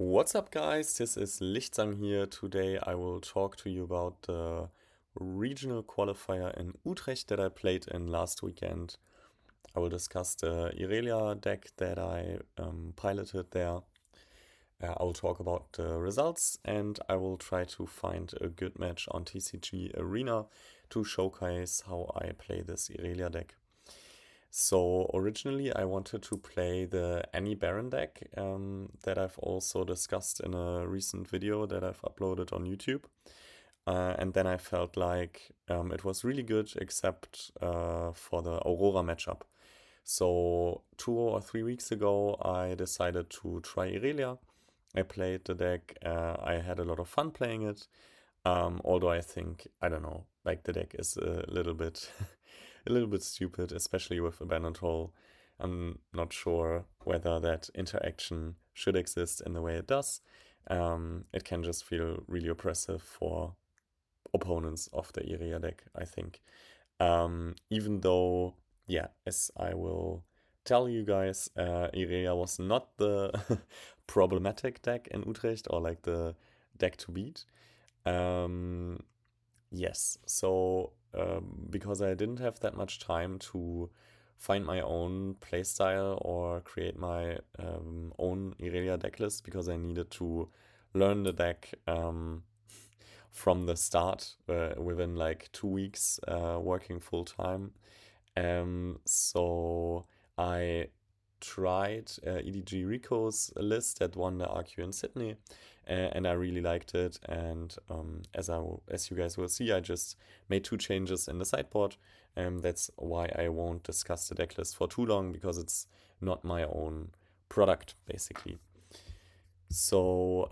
What's up, guys? This is Lichtsang here. Today I will talk to you about the regional qualifier in Utrecht that I played in last weekend. I will discuss the Irelia deck that I piloted there. I will talk about the results and I will try to find a good match on TCG Arena to showcase how I play this Irelia deck. So originally I wanted to play the Annie Baron deck that I've also discussed in a recent video that I've uploaded on YouTube. And then I felt like it was really good except for the Aurora matchup. So 2 or 3 weeks ago I decided to try Irelia. I played the deck, I had a lot of fun playing it. Although I think, I don't know, like the deck is a little bit a little bit stupid, especially with Abandoned Hole. I'm not sure whether that interaction should exist in the way it does. It can just feel really oppressive for opponents of the Iria deck, I think. Even though, yeah, as I will tell you guys, Iria was not the problematic deck in Utrecht or like the deck to beat. Um, Yes, so because I didn't have that much time to find my own playstyle or create my own Irelia decklist because I needed to learn the deck from the start within like 2 weeks working full time. So I tried EDG Rico's list that won the RQ in Sydney, and I really liked it. And as you guys will see, I just made 2 changes in the sideboard. That's why I won't discuss the decklist for too long because it's not my own product, basically. So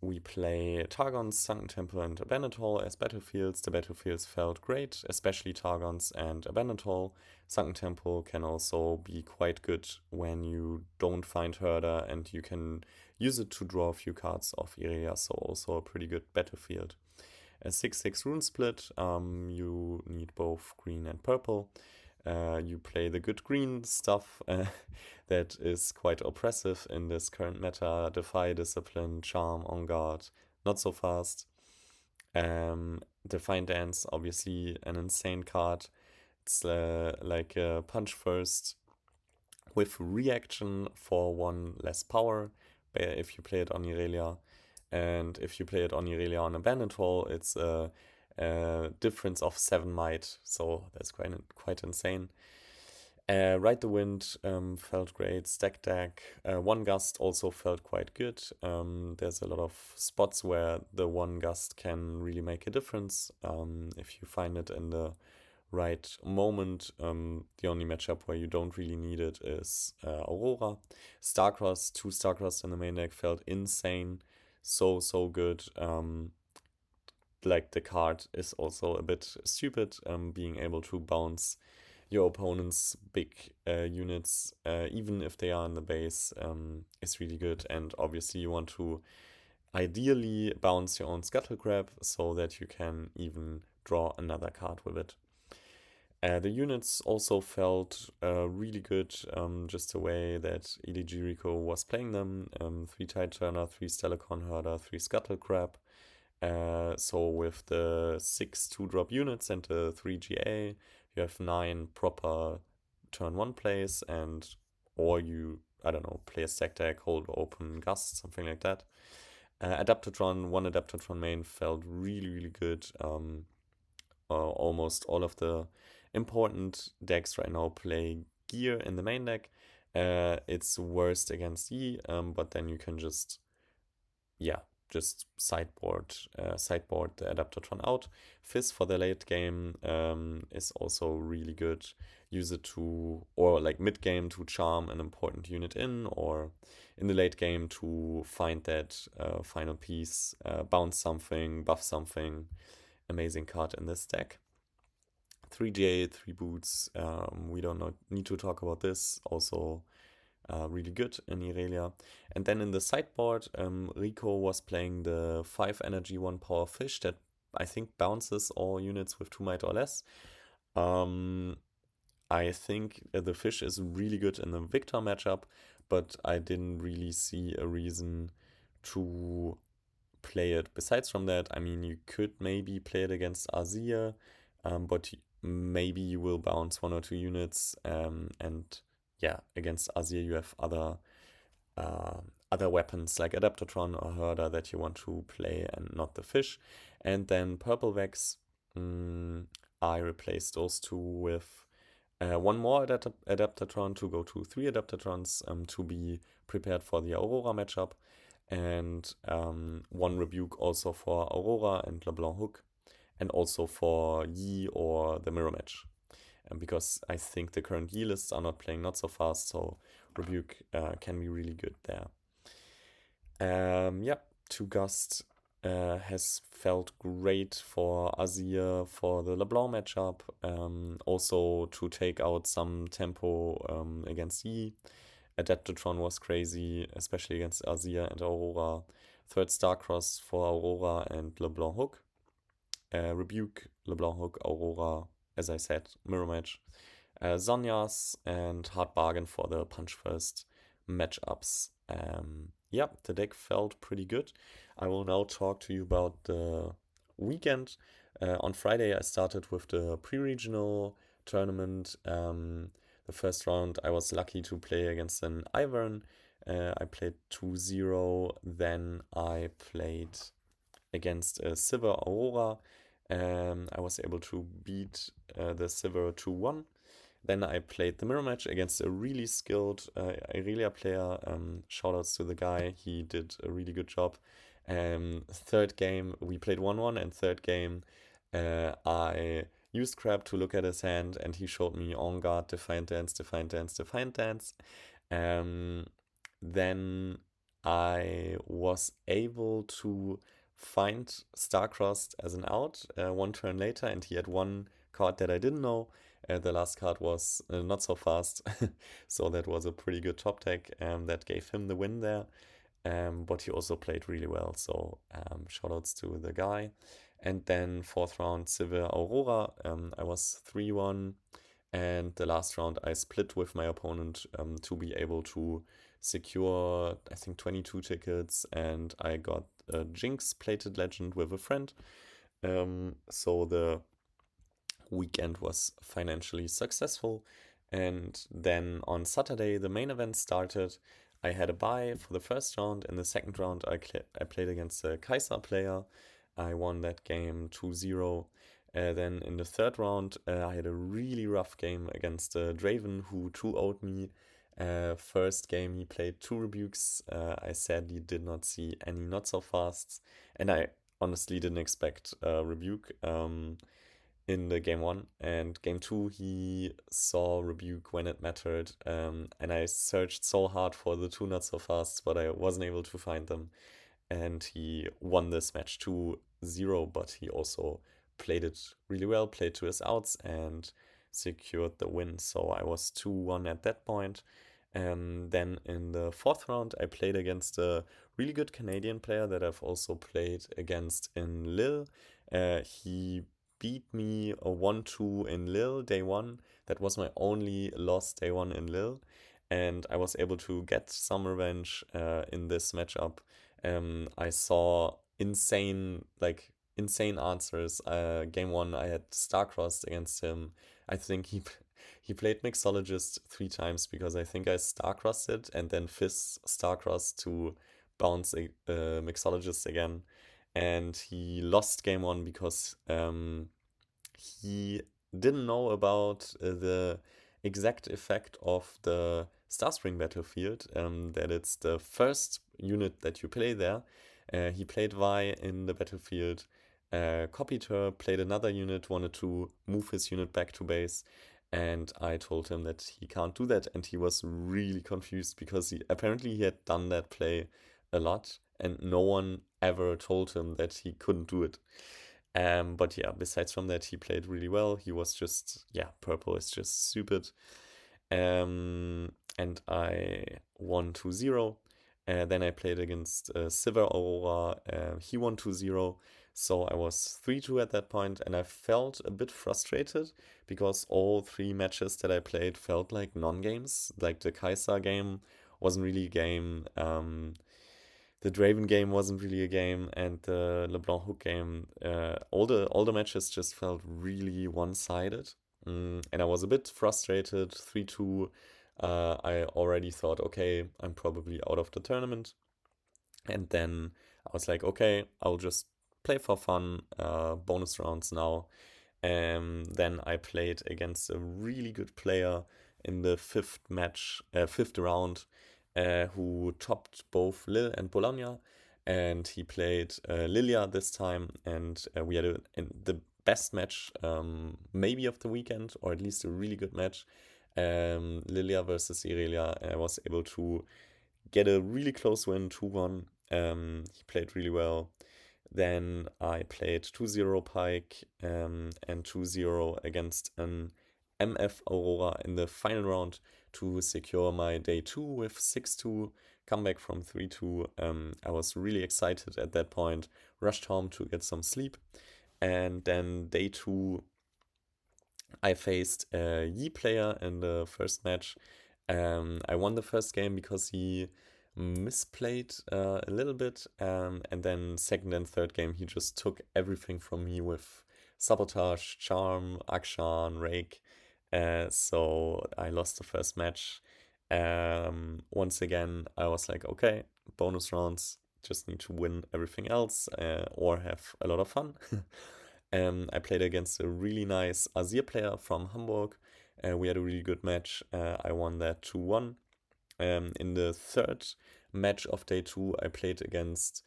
we play Targon's Sunken Temple and Abandoned Hall as battlefields. The battlefields felt great, especially Targon's and Abandoned Hall. Sunken Temple can also be quite good when you don't find Herder and you can use it to draw a few cards off area, so also a pretty good battlefield. A 6/6 rune split, you need both green and purple. You play the good green stuff that is quite oppressive in this current meta. Defy, Discipline, Charm, On Guard, not so fast. Define Dance, obviously an insane card. It's like a punch first with reaction for 1 less power if you play it on Irelia. And if you play it on Irelia on Abandoned Hall, it's a difference of 7 might, so that's quite insane. Ride the Wind felt great. Stack Deck. One Gust also felt quite good. There's a lot of spots where the one gust can really make a difference if you find it in the right moment. The only matchup where you don't really need it is Aurora. Starcross, 2 Starcross in the main deck felt insane. So good. Like the card is also a bit stupid, being able to bounce your opponent's big units, even if they are in the base, is really good. And obviously, you want to ideally bounce your own Scuttle Crab so that you can even draw another card with it. The units also felt really good, just the way that EDG Rico was playing them. 3 Tide Turner, 3 Stelicon Herder, 3 Scuttle Crab. So with the 6 2-drop units and the 3 GA, you have 9 proper turn 1 plays, and or you, I don't know, play a stack deck, hold open gust, something like that. Adaptatron, 1 Adaptatron main felt really good. Almost all of the important decks right now play gear in the main deck. It's worst against E, but then you can just, yeah, just sideboard the Adaptatron out. Fizz for the late game is also really good. Use it to, or like mid game to charm an important unit in, or in the late game to find that final piece, bounce something, buff something. Amazing card in this deck. 3J, 3 boots. We don't need to talk about this. Also, really good in Irelia. And then in the sideboard, Rico was playing the 5 energy, 1 power fish that I think bounces all units with 2 might or less. I think the fish is really good in the Victor matchup, but I didn't really see a reason to play it. Besides from that, I mean, you could maybe play it against Azir, but maybe you will bounce 1 or 2 units, and yeah, against Azir you have other weapons like Adaptatron or Herder that you want to play and not the fish. And then Purple Vex, I replaced those two with one more Adaptatron to go to 3 Adaptatrons to be prepared for the Aurora matchup, and one Rebuke also for Aurora and LeBlanc Hook, and also for Yi or the Mirror Match. Because I think the current Yi lists are not playing not so fast, so Rebuke can be really good there. Yeah, 2 Gust has felt great for Azir for the LeBlanc matchup. Also to take out some tempo against Yi. Adaptatron was crazy, especially against Azir and Aurora. 3rd Starcross for Aurora and LeBlanc Hook. Rebuke, LeBlanc Hook, Aurora, as I said, Mirror Match. Zhonya's and Hard Bargain for the Punch First matchups. Yeah, the deck felt pretty good. I will now talk to you about the weekend. On Friday, I started with the pre-regional tournament. The first round, I was lucky to play against an Ivern. I played 2-0. Then I played against a Sivir Aurora. I was able to beat the Sivir 2-1. Then I played the mirror match against a really skilled Irelia player. Shoutouts to the guy, he did a really good job. Third game, we played 1-1, and third game, I used Crab to look at his hand, and he showed me On Guard, Defiant Dance, Defiant Dance, Defiant Dance. Then I was able to find Starcrossed as an out 1 turn later, and he had 1 card that I didn't know. The last card was not so fast, so that was a pretty good top deck that gave him the win there. But he also played really well, so shoutouts to the guy. And then 4th round, Sivir Aurora, I was 3-1. And the last round, I split with my opponent to be able to secure, I think, 22 tickets. And I got a Jinx Plated Legend with a friend. So the weekend was financially successful. And then on Saturday, the main event started. I had a bye for the first round. In the second round, I played against a Kaiser player. I won that game 2-0. Then in the third round, I had a really rough game against Draven, who 2-0'd me. First game, he played 2 rebukes. I sadly did not see any not so fasts, and I honestly didn't expect a rebuke in the game 1. And game 2, he saw rebuke when it mattered, and I searched so hard for the 2 not so fasts, but I wasn't able to find them. And he won this match 2-0, but he also played it really well, played to his outs, and secured the win. So I was 2-1 at that point. Then in the 4th round, I played against a really good Canadian player that I've also played against in Lille. He beat me a 1-2 in Lille day 1. That was my only loss day 1 in Lille. And I was able to get some revenge in this matchup. I saw insane answers. Game 1, I had Starcrossed against him. I think he played Mixologist 3 times because I think I Starcrossed it and then Fizz Starcrossed to bounce Mixologist again. And he lost game 1 because he didn't know about the exact effect of the Starspring battlefield, that it's the first unit that you play there. He played Vi in the battlefield, copied her, played another unit, wanted to move his unit back to base, and I told him that he can't do that, and he was really confused because he had done that play a lot, and no one ever told him that he couldn't do it. But yeah, besides from that, he played really well. He was just, purple is just stupid. And I won 2-0. Then I played against Sivir Aurora. He won 2-0. So I was 3-2 at that point, and I felt a bit frustrated because all 3 matches that I played felt like non-games. Like the Kaiser game wasn't really a game. the Draven game wasn't really a game, and the LeBlanc Hook game, all the matches just felt really one-sided. And I was a bit frustrated. 3-2. I already thought, okay, I'm probably out of the tournament. And then I was like, okay, I'll just play for fun, bonus rounds now. Then I played against a really good player in the fifth round, who topped both Lille and Bologna. And he played Lilia this time, and we had the best match, maybe of the weekend, or at least a really good match. Lilia versus Irelia. I was able to get a really close win, 2-1. He played really well. Then I played 2-0 Pike, and 2-0 against an MF Aurora in the final round to secure my day 2 with 6-2, comeback from 3-2. I was really excited at that point, rushed home to get some sleep. And then day 2, I faced a Yi player in the first match. I won the first game because he misplayed a little bit, and then second and third game he just took everything from me with sabotage, charm, akshan, rake. So I lost the first match. Once again, I was like, okay, bonus rounds, just need to win everything else, or have a lot of fun. I played against a really nice Azir player from Hamburg. We had a really good match. I won that 2-1. In the third match of day 2, I played against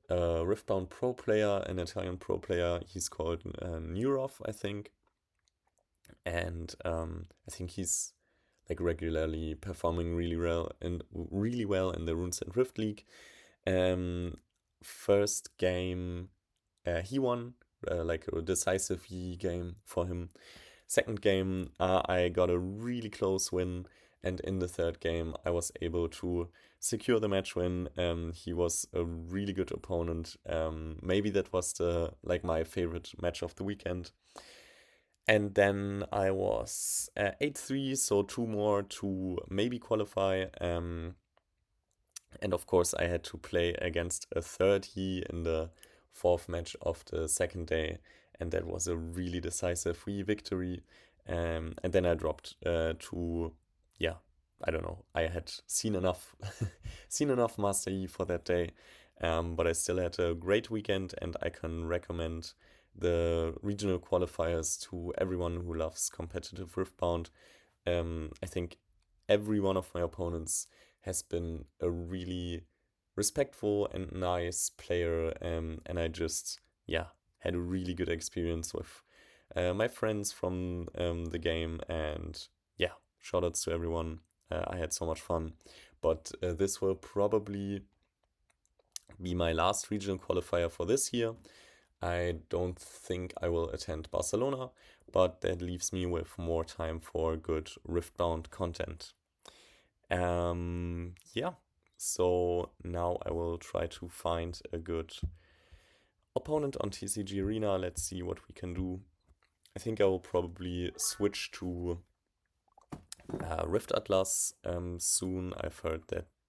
a Riftbound pro player, an Italian pro player. He's called Nurov, I think. And I think he's like regularly performing really well in the Runes and Rift League. First game, he won, like a decisive game for him. Second game, I got a really close win, and in the third game, I was able to secure the match win. He was a really good opponent. Maybe that was my favorite match of the weekend. And then I was 8-3, so 2 more to maybe qualify. And of course, I had to play against a third He in the fourth match of the second day, and that was a really decisive victory. And then I dropped to, yeah, I don't know. I had seen enough, seen enough MasterYi for that day, but I still had a great weekend, and I can recommend the regional qualifiers to everyone who loves competitive Riftbound. I think every one of my opponents has been a really respectful and nice player, and I just, yeah, had a really good experience with my friends from the game, and yeah, shoutouts to everyone. I had so much fun, but this will probably be my last regional qualifier for this year. I don't think I will attend Barcelona, but that leaves me with more time for good Riftbound content. Yeah, so now I will try to find a good opponent on TCG Arena. Let's see what we can do. I think I will probably switch to Rift Atlas soon. I've heard that